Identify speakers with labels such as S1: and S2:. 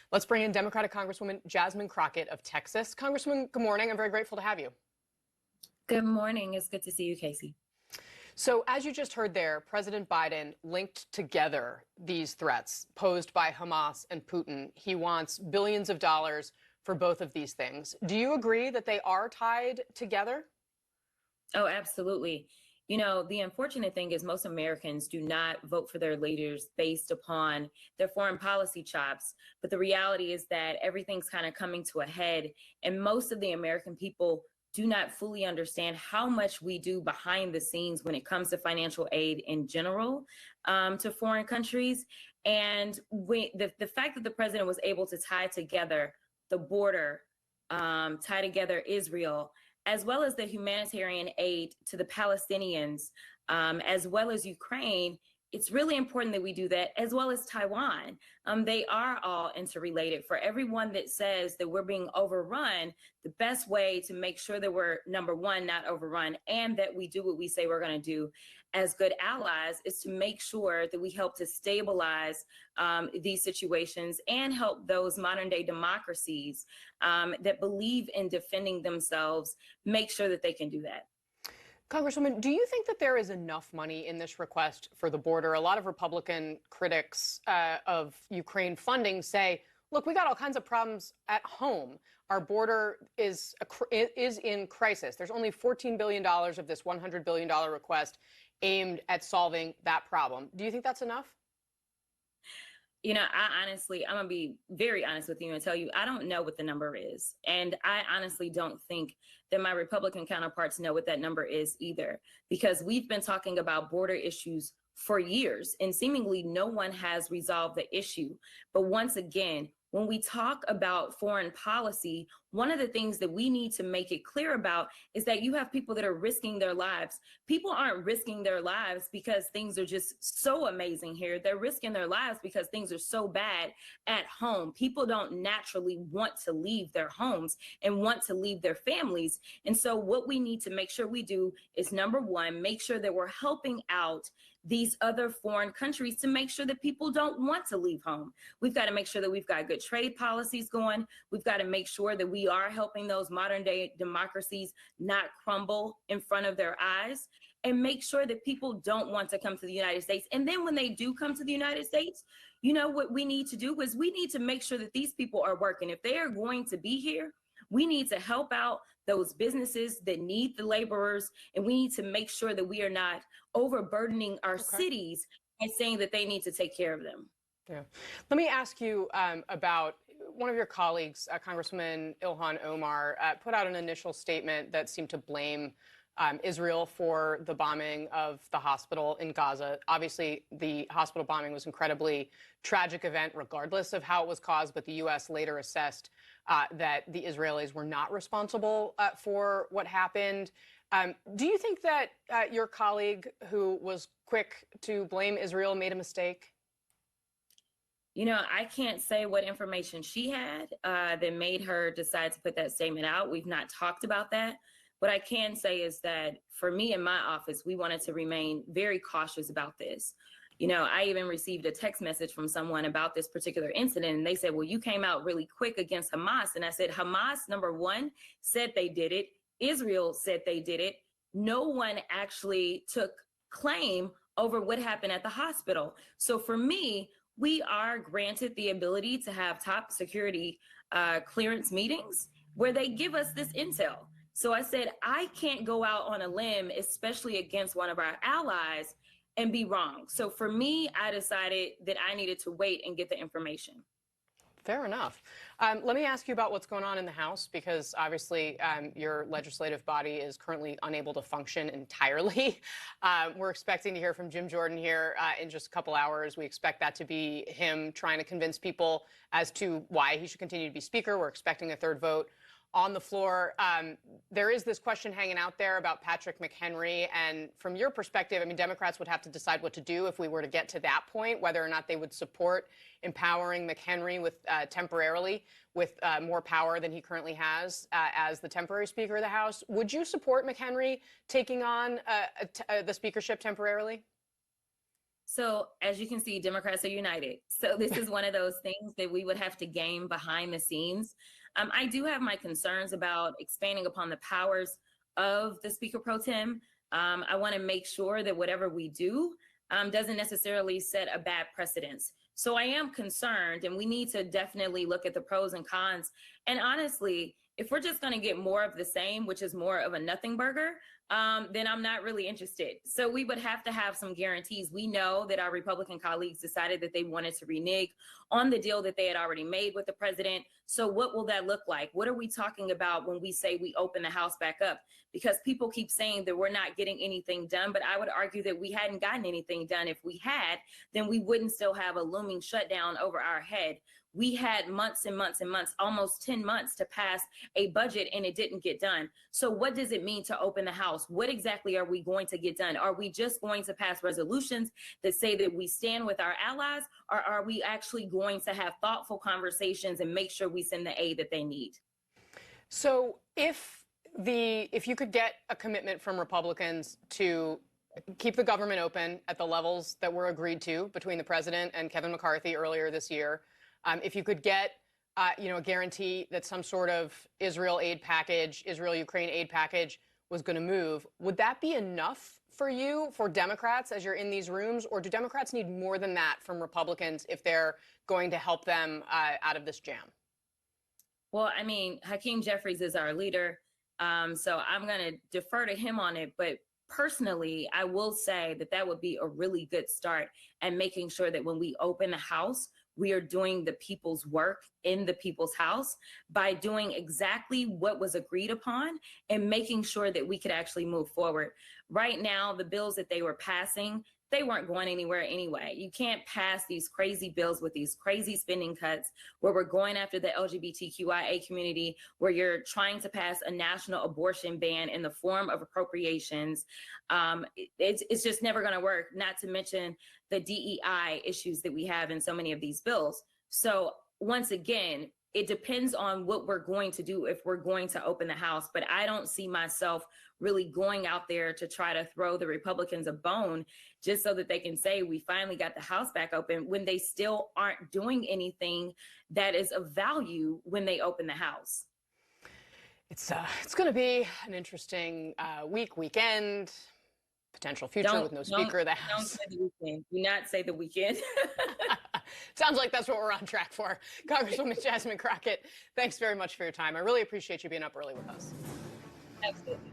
S1: Let's bring in Democratic Congresswoman Jasmine Crockett of Texas. Congresswoman, good morning. I'm very grateful to have you.
S2: Good morning. It's good to see you, Kasie.
S1: So as you just heard there, President Biden linked together these threats posed by Hamas and Putin. He wants billions of dollars for both of these things. Do you agree that they are tied together?
S2: Oh, absolutely. You know, the unfortunate thing is most Americans do not vote for their leaders based upon their foreign policy chops. But the reality is that everything's kind of coming to a head, and most of the American people do not fully understand how much we do behind the scenes when it comes to financial aid in general to foreign countries. And the fact that the president was able to tie together the border, tie together Israel, as well as the humanitarian aid to the Palestinians, as well as Ukraine, it's really important that we do that, as well as Taiwan. They are all interrelated. For everyone that says that we're being overrun, the best way to make sure that we're, number one, not overrun, and that we do what we say we're going to do as good allies is to make sure that we help to stabilize these situations and help those modern day democracies that believe in defending themselves make sure that they can do that.
S1: Congresswoman, do you think that there is enough money in this request for the border? A lot of Republican critics of Ukraine funding say, look, we got all kinds of problems at home. Our border is in crisis. There's only $14 billion of this $100 billion request aimed at solving that problem. Do you think that's enough?
S2: You know, I'm going to be very honest with you and tell you, I don't know what the number is. And I honestly don't think that my Republican counterparts know what that number is either, because we've been talking about border issues for years and seemingly no one has resolved the issue. But once again, when we talk about foreign policy, one of the things that we need to make it clear about is that you have people that are risking their lives. People aren't risking their lives because things are just so amazing here. They're risking their lives because things are so bad at home. People don't naturally want to leave their homes and want to leave their families. And so what we need to make sure we do is, number one, make sure that we're helping out these other foreign countries to make sure that people don't want to leave home. We've got to make sure that we've got good trade policies going. We've got to make sure that we are helping those modern day democracies not crumble in front of their eyes, and make sure that people don't want to come to the United States. And then when they do come to the United States, you know what we need to do is we need to make sure that these people are working. If they are going to be here, we need to help out those businesses that need the laborers, and we need to make sure that we are not overburdening our cities and saying that they need to take care of them.
S1: Yeah. Let me ask you about one of your colleagues, Congresswoman Ilhan Omar, put out an initial statement that seemed to blame Israel for the bombing of the hospital in Gaza. Obviously, the hospital bombing was an incredibly tragic event, regardless of how it was caused, but the U.S. later assessed that the Israelis were not responsible for what happened. Do you think that your colleague, who was quick to blame Israel, made a mistake?
S2: You know, I can't say what information she had that made her decide to put that statement out. We've not talked about that. What I can say is that for me in my office, we wanted to remain very cautious about this. You know, I even received a text message from someone about this particular incident, and they said, well, you came out really quick against Hamas. And I said, Hamas, number one, said they did it. Israel said they did it. No one actually took claim over what happened at the hospital. So for me, we are granted the ability to have top security clearance meetings where they give us this intel. So I said, I can't go out on a limb, especially against one of our allies, and be wrong. So for me, I decided that I needed to wait and get the information.
S1: Fair enough. Let me ask you about what's going on in the House, because obviously your legislative body is currently unable to function entirely. We're expecting to hear from Jim Jordan here in just a couple hours. We expect that to be him trying to convince people as to why he should continue to be Speaker. We're expecting a third vote on the floor. There is this question hanging out there about Patrick McHenry. And from your perspective, I mean, Democrats would have to decide what to do if we were to get to that point, whether or not they would support empowering McHenry with temporarily with more power than he currently has as the temporary Speaker of the House. Would you support McHenry taking on the speakership temporarily?
S2: So, as you can see, Democrats are united. So, this is one of those things that we would have to game behind the scenes. I do have my concerns about expanding upon the powers of the Speaker Pro Tem. I want to make sure that whatever we do doesn't necessarily set a bad precedence. So, I am concerned, and we need to definitely look at the pros and cons. And honestly, if we're just going to get more of the same, which is more of a nothing burger, then I'm not really interested. So we would have to have some guarantees. We know that our Republican colleagues decided that they wanted to renege on the deal that they had already made with the president. So what will that look like? What are we talking about when we say we open the House back up? Because people keep saying that we're not getting anything done, but I would argue that we hadn't gotten anything done. If we had, then we wouldn't still have a looming shutdown over our head. We had months and months and months, almost 10 months to pass a budget, and it didn't get done. So what does it mean to open the House? What exactly are we going to get done? Are we just going to pass resolutions that say that we stand with our allies, or are we actually going to have thoughtful conversations and make sure we send the aid that they need?
S1: So if you could get a commitment from Republicans to keep the government open at the levels that were agreed to between the president and Kevin McCarthy earlier this year, if you could get a guarantee that some sort of Israel-Ukraine aid package was going to move, would that be enough for you, for Democrats, as you're in these rooms? Or do Democrats need more than that from Republicans if they're going to help them out of this jam?
S2: Well, I mean, Hakeem Jeffries is our leader, so I'm going to defer to him on it. But personally, I will say that that would be a really good start, and making sure that when we open the House, we are doing the people's work in the people's house by doing exactly what was agreed upon and making sure that we could actually move forward. Right now, the bills that they were passing, they weren't going anywhere anyway. You can't pass these crazy bills with these crazy spending cuts where we're going after the LGBTQIA community, where you're trying to pass a national abortion ban in the form of appropriations. It's just never going to work, not to mention the DEI issues that we have in so many of these bills. So once again, it depends on what we're going to do if we're going to open the House. But I don't see myself really going out there to try to throw the Republicans a bone just so that they can say we finally got the House back open, when they still aren't doing anything that is of value when they open the House.
S1: It's going to be an interesting weekend, potential future with no Speaker of the House.
S2: Don't say the weekend. Do not say the weekend.
S1: Sounds like that's what we're on track for. Congresswoman Jasmine Crockett, thanks very much for your time. I really appreciate you being up early with us.
S2: Absolutely.